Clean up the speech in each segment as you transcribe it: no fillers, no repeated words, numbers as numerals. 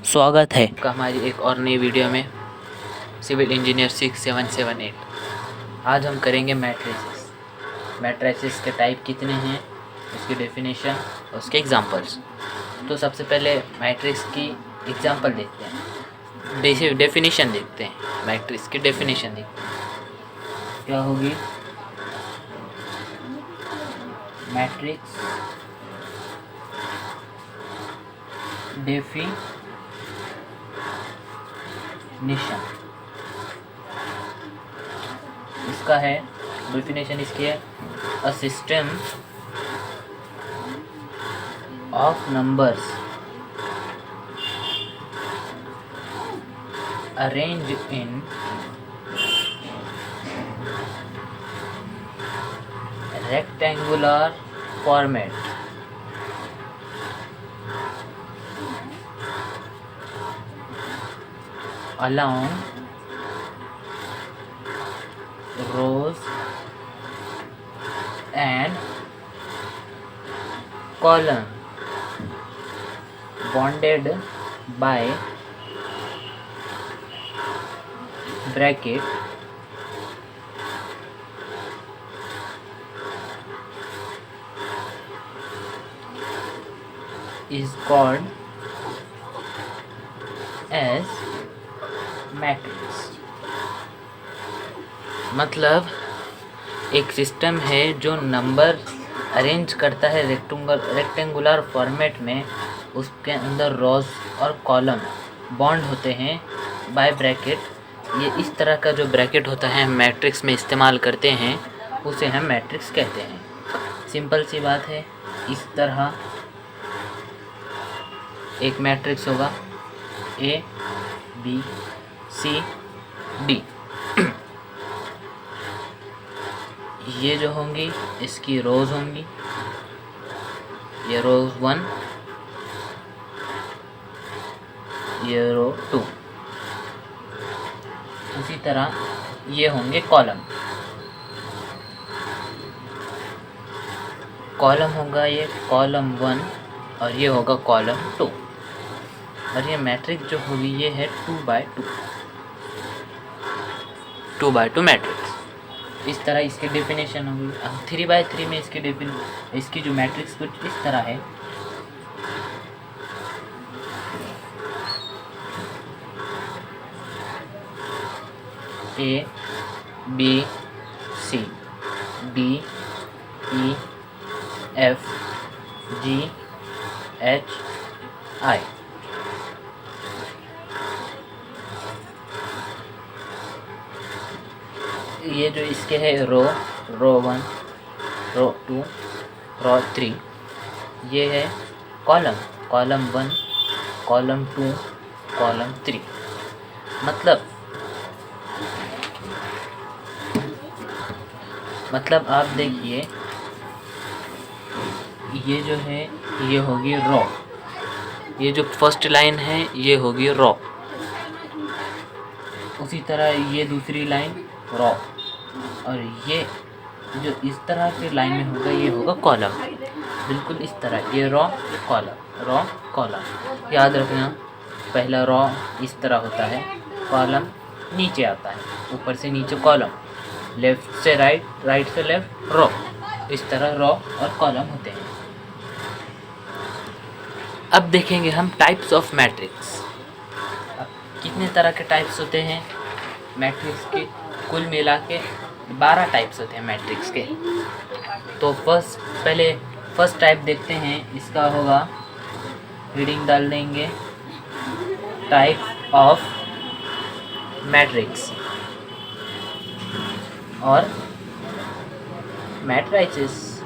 स्वागत है हमारी एक और नई वीडियो में सिविल इंजीनियर 6778। आज हम करेंगे मैट्रिसेस। मैट्रिसेस के टाइप कितने हैं, उसकी डेफिनेशन, उसके एग्जांपल्स। तो सबसे पहले मैट्रिक्स की एग्जांपल देखते हैं, डेफिनेशन देखते हैं। मैट्रिक्स की डेफिनेशन देखते हैं क्या होगी। मैट्रिक्स डेफिनेशन इसका है, डेफिनेशन इसकी है a system of numbers arranged in rectangular format along rows and column bounded by bracket is called as matrix. मतलब एक सिस्टम है जो नंबर अरेंज करता है रेक्टेंगुलर फॉर्मेट में, उसके अंदर रोज और कॉलम बॉन्ड होते हैं बाय ब्रैकेट। ये इस तरह का जो ब्रैकेट होता है मैट्रिक्स में इस्तेमाल करते हैं, उसे हम मैट्रिक्स कहते हैं। सिंपल सी बात है, इस तरह एक मैट्रिक्स होगा A B C D। ये जो होंगी इसकी रोज होंगी, ये रोज 1, ये रो 2। उसी तरह ये होंगे कॉलम होगा ये कॉलम 1 और ये होगा कॉलम 2। और ये मैट्रिक्स जो होगी ये है 2x2 मैट्रिक्स। इस तरह इसकी डेफिनेशन होगी। 3x3 में इसकी जो मैट्रिक्स कुछ इस तरह है। A B C D E F G H I। ये जो इसके है रो 1, रो 2, रो 3। ये है कॉलम 1, कॉलम 2, कॉलम 3। मतलब आप देखिए, ये जो है ये होगी रो, ये जो फर्स्ट लाइन है ये होगी रो। उसी तरह ये दूसरी लाइन रो, और ये जो इस तरह के लाइन में होगा ये होगा कॉलम। बिल्कुल इस तरह, ये रो कॉलम। याद रखना, पहला रो इस तरह होता है, कॉलम नीचे आता है, ऊपर से नीचे कॉलम, लेफ़्ट से राइट, राइट से लेफ़्ट रो। इस तरह रो और कॉलम होते हैं। अब देखेंगे हम टाइप्स ऑफ मैट्रिक्स। अब कितने तरह के टाइप्स होते हैं मैट्रिक्स के? कुल मिला के 12 टाइप्स होते हैं मैट्रिक्स के। तो फर्स्ट टाइप देखते हैं। इसका होगा, रीडिंग डाल देंगे, टाइप ऑफ मैट्रिक्स और मैट्रिसेस।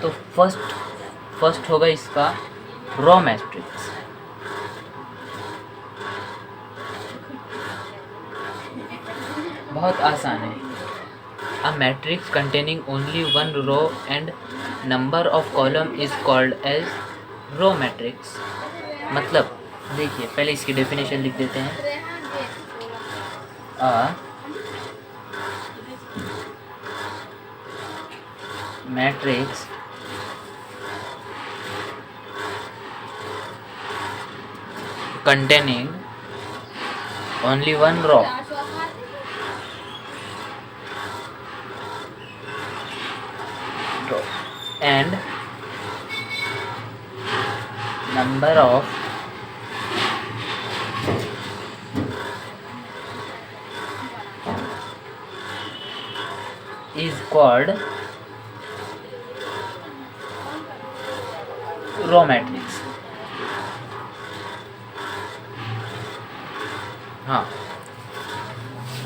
तो फर्स्ट होगा इसका रो मैट्रिक्स। बहुत आसान है। A matrix containing only one row and number of column is called as row matrix। मतलब देखिए, पहले इसकी डेफिनेशन लिख देते हैं। A matrix containing only one row and number of is called row matrix.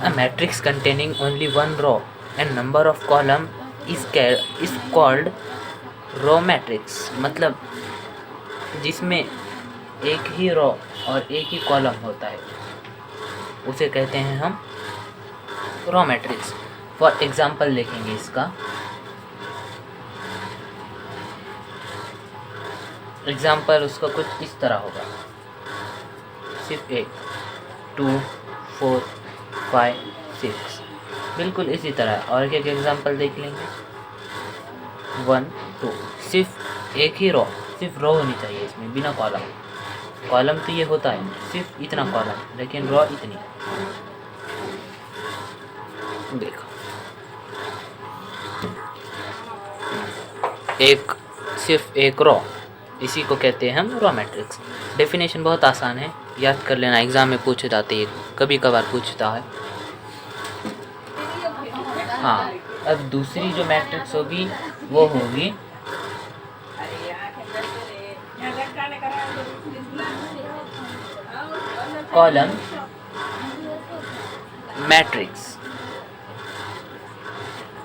A matrix containing only one row and number of column is called row matrix. मतलब जिसमें एक ही रो और एक ही कॉलम होता है उसे कहते हैं हम रो मैट्रिक्स. फॉर एग्जाम्पल देखेंगे इसका. एग्जाम्पल उसका कुछ इस तरह होगा. सिर्फ 1 2 4 5 6 बिल्कुल इसी तरह. और एक एग्जाम्पल देख लेंगे. 1 2 सिर्फ एक ही रो, सिर्फ रो होनी चाहिए इसमें बिना कॉलम. कॉलम तो ये होता है सिर्फ इतना कॉलम, लेकिन रो इतनी. देखो सिर्फ एक रो, इसी को कहते हैं हम रो मैट्रिक्स. डेफिनेशन बहुत आसान है, याद कर लेना. एग्ज़ाम में पूछे जाते हैं, कभी कभार पूछता है. हाँ, अब दूसरी जो मैट्रिक्स होगी वो होगी कॉलम मैट्रिक्स.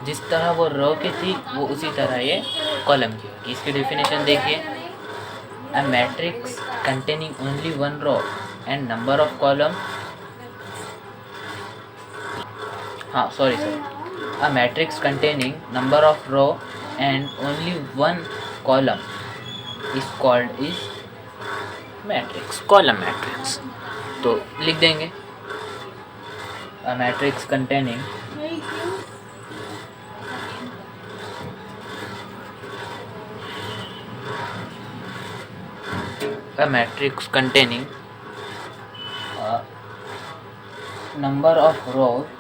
जिस तरह वो रो की थी वो उसी तरह ये कॉलम की होगी. इसकी डेफिनेशन देखिए. A matrix containing only one row and number of column. A matrix containing number of row and only one column is called matrix, column matrix. तो लिख देंगे a matrix containing number of rows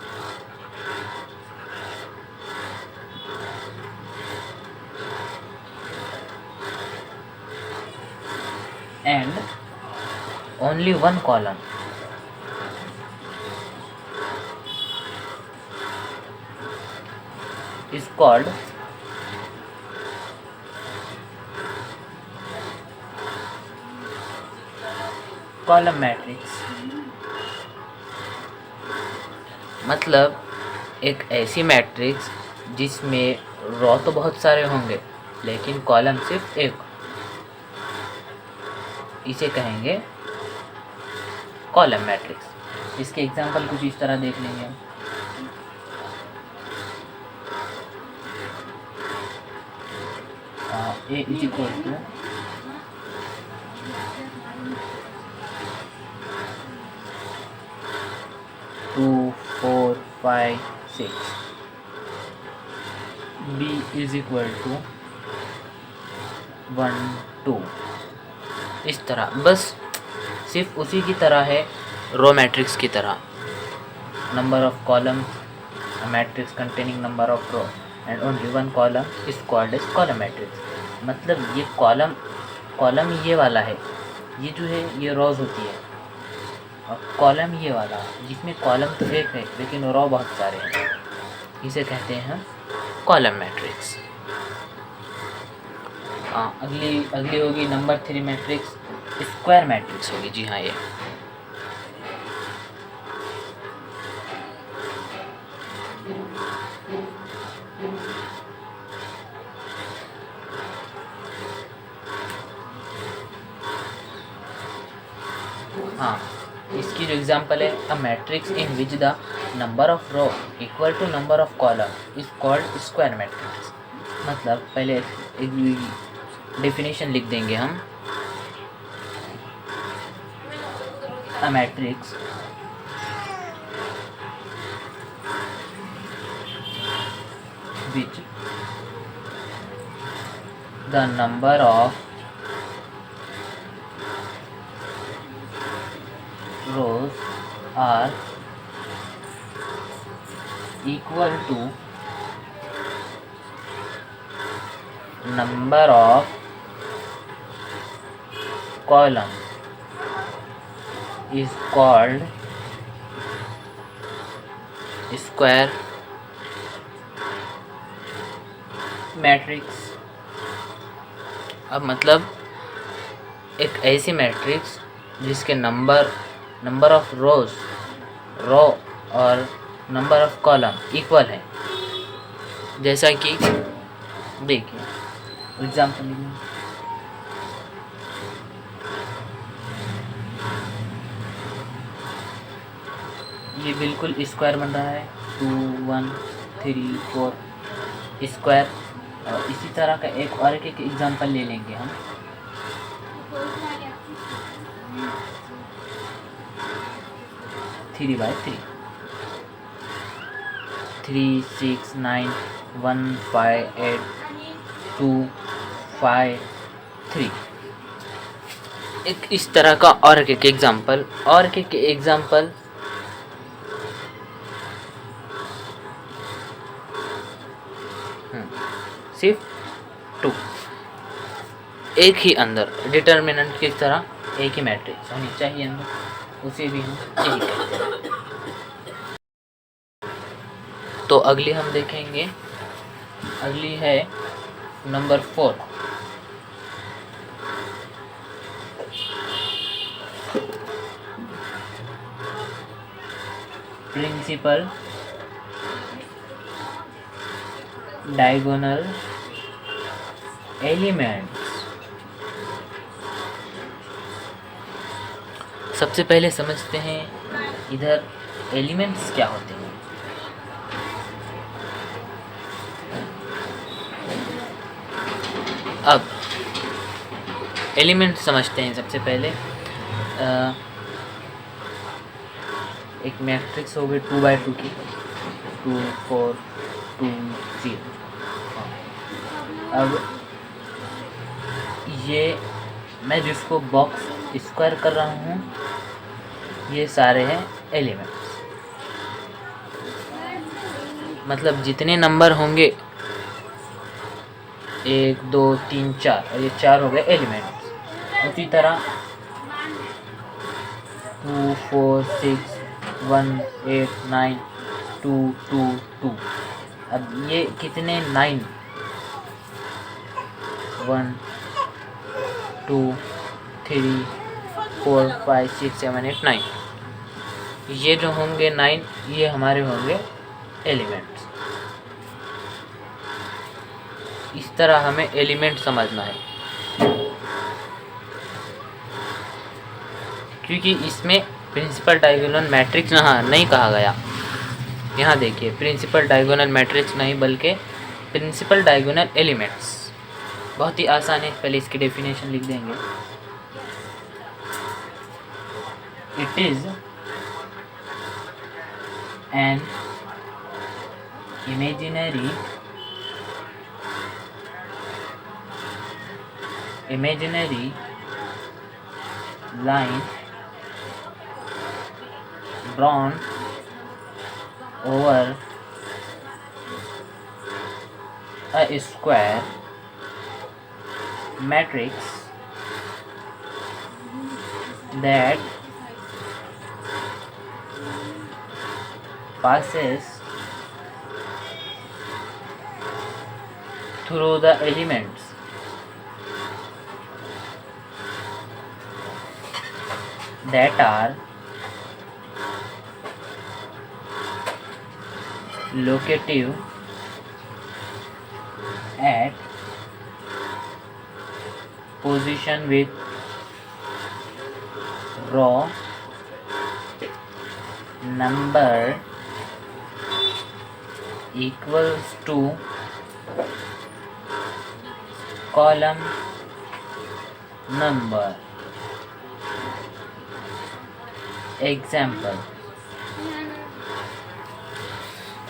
and only one column is called column matrix. मतलब एक ऐसी matrix जिसमें रो तो बहुत सारे होंगे लेकिन कॉलम सिर्फ एक, इसे कहेंगे कॉलम मैट्रिक्स. इसके एग्जांपल कुछ इस तरह देख लेंगे. A is equal to 2 4 5 6. B is equal to 1 2. इस तरह बस सिर्फ उसी की तरह है रो मैट्रिक्स की तरह. Number of column matrix containing number of row and only one column is called as column matrix. मतलब ये कॉलम ये वाला है, ये जो है ये रोज होती है, और कॉलम ये वाला जिसमें कॉलम तो एक है लेकिन रो बहुत सारे हैं, इसे कहते हैं कॉलम मैट्रिक्स. अगली होगी नंबर 3 मैट्रिक्स, स्क्वायर मैट्रिक्स होगी. जी हाँ, ये इसकी जो एग्जांपल है, a matrix in which the number of row equal to number of column is called square matrix. मतलब पहले एक डेफिनेशन लिख देंगे हम. A matrix which the number of rows are equal to number of column is called square matrix. अब मतलब एक ऐसी मैट्रिक्स जिसके नंबर ऑफ रोज रो और नंबर ऑफ कॉलम इक्वल है। जैसा कि देखिए एग्जाम्पल ये बिल्कुल स्क्वायर बन रहा है 2 1 3 4 स्क्वायर। और इसी तरह का एक और एक एग्जांपल ले लेंगे हम। 3/3 3 6 9 1 5 8 2 5 3। एक इस तरह का और एक एग्जांपल सिर्फ 2 एक ही अंदर डिटर्मिनेंट की तरह एक ही मैट्रिक्स होनी चाहिए अंदर, उसे भी हम यही कहते हैं। तो अगली हम देखेंगे, अगली है नंबर 4। Principal diagonal elements. सबसे पहले समझते हैं इधर एलिमेंट्स क्या होते हैं। अब एलिमेंट समझते हैं। सबसे पहले एक मैट्रिक्स हो गई 2/2 की 2 4 2 0। अब ये मैं जिसको बॉक्स स्क्वायर कर रहा हूँ ये सारे हैं एलिमेंट्स। मतलब जितने नंबर होंगे 1 2 3 4 और ये 4 हो गए एलिमेंट्स। उसी तरह 2 4 6 1 8 9 2 2 2। अब ये कितने 9 1 2 3 4 5 6 7 8 9। ये जो होंगे 9 ये हमारे होंगे एलिमेंट्स। इस तरह हमें एलिमेंट समझना है, क्योंकि इसमें प्रिंसिपल डायगोनल मैट्रिक्स नहीं कहा गया। यहाँ देखिए प्रिंसिपल डायगोनल मैट्रिक्स नहीं बल्कि प्रिंसिपल डायगोनल एलिमेंट्स। बहुत ही आसान है, पहले इसकी डेफिनेशन लिख देंगे। It is an imaginary line drawn over a square matrix that passes through the elements that are locative at position with row number equals to column number। Example.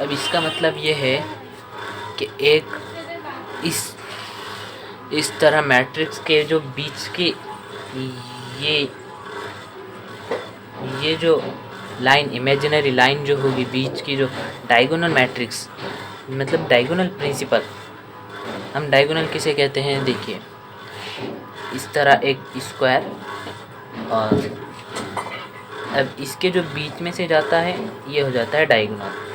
अब इसका मतलब ये है कि एक इस तरह मैट्रिक्स के जो बीच के ये जो लाइन, इमेजिनरी लाइन जो होगी बीच की, जो डायगोनल मैट्रिक्स मतलब डायगोनल प्रिंसिपल, हम डायगोनल किसे कहते हैं, देखिए इस तरह एक स्क्वायर, और अब इसके जो बीच में से जाता है ये हो जाता है डायगोनल।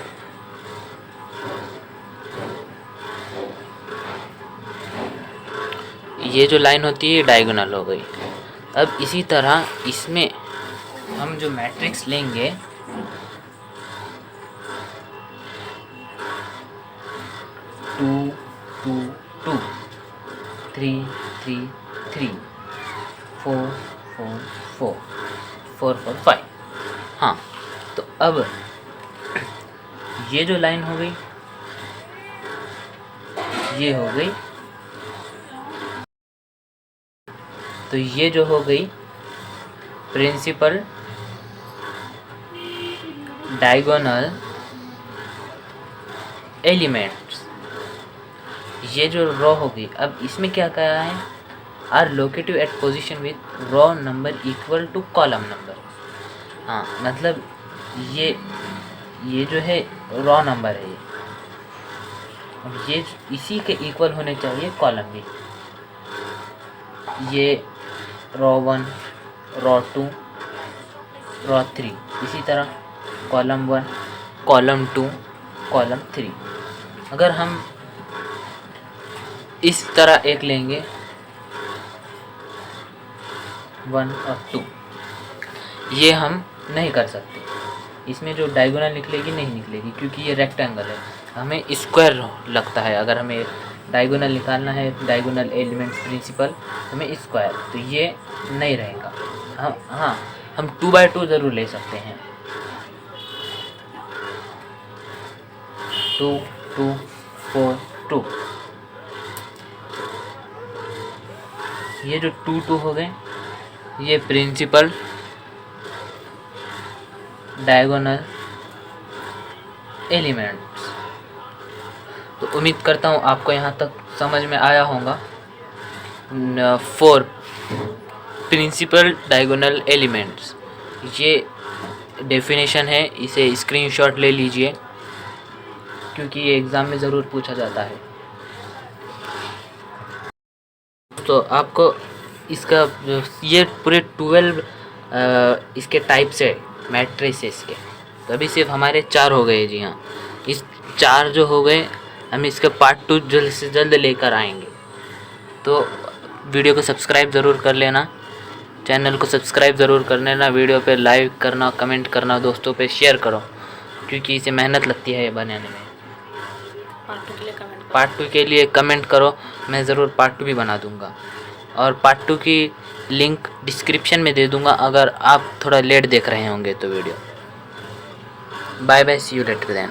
ये जो लाइन होती है ये डायगोनल हो गई। अब इसी तरह इसमें हम जो मैट्रिक्स लेंगे, टू टू टू, 3 3 3, 4 4 4, 4 4 5। हाँ, तो अब ये जो लाइन हो गई ये हो गई, तो ये जो हो गई प्रिंसिपल डायगोनल एलिमेंट्स। ये जो रो होगी, अब इसमें क्या कहा है, are locative at position with row number equal to column number. हाँ, मतलब ये जो है रो नंबर है, अब ये इसी के इक्वल होने चाहिए कॉलम भी। ये रो 1, रो 2, रो 3, इसी तरह कॉलम 1, कॉलम 2, कॉलम 3। अगर हम इस तरह एक लेंगे 1 और 2, ये हम नहीं कर सकते, इसमें जो डायगोनल निकलेगी नहीं निकलेगी, क्योंकि ये रेक्टेंगल है, हमें स्क्वायर लगता है। अगर हमें डायगोनल निकालना है, डायगोनल एलिमेंट्स प्रिंसिपल, हमें स्क्वायर, तो ये नहीं रहेगा। हाँ, हम 2x2 ज़रूर ले सकते हैं, 2 2 4 2। ये जो 2 2 हो गए ये प्रिंसिपल डायगोनल एलिमेंट्स। तो उम्मीद करता हूँ आपको यहाँ तक समझ में आया होगा। 4 प्रिंसिपल डायगोनल एलिमेंट्स, ये डेफिनेशन है, इसे स्क्रीनशॉट ले लीजिए क्योंकि ये एग्ज़ाम में ज़रूर पूछा जाता है। तो आपको इसका ये पूरे 12 इसके टाइप्स है मैट्रिसेस के, तो अभी सिर्फ हमारे 4 हो गए। जी हाँ, इस 4 जो हो गए, हम इसका पार्ट 2 जल्द से जल्द लेकर आएंगे। तो वीडियो को सब्सक्राइब ज़रूर कर लेना, चैनल को सब्सक्राइब ज़रूर कर लेना, वीडियो पे लाइक करना, कमेंट करना, दोस्तों पे शेयर करो, क्योंकि इसे मेहनत लगती है ये बनाने में। पार्ट 2 के लिए कमेंट करो, मैं ज़रूर पार्ट 2 भी बना दूँगा, और पार्ट 2 की लिंक डिस्क्रिप्शन में दे दूँगा अगर आप थोड़ा लेट देख रहे होंगे तो video. Bye bye, see you later then.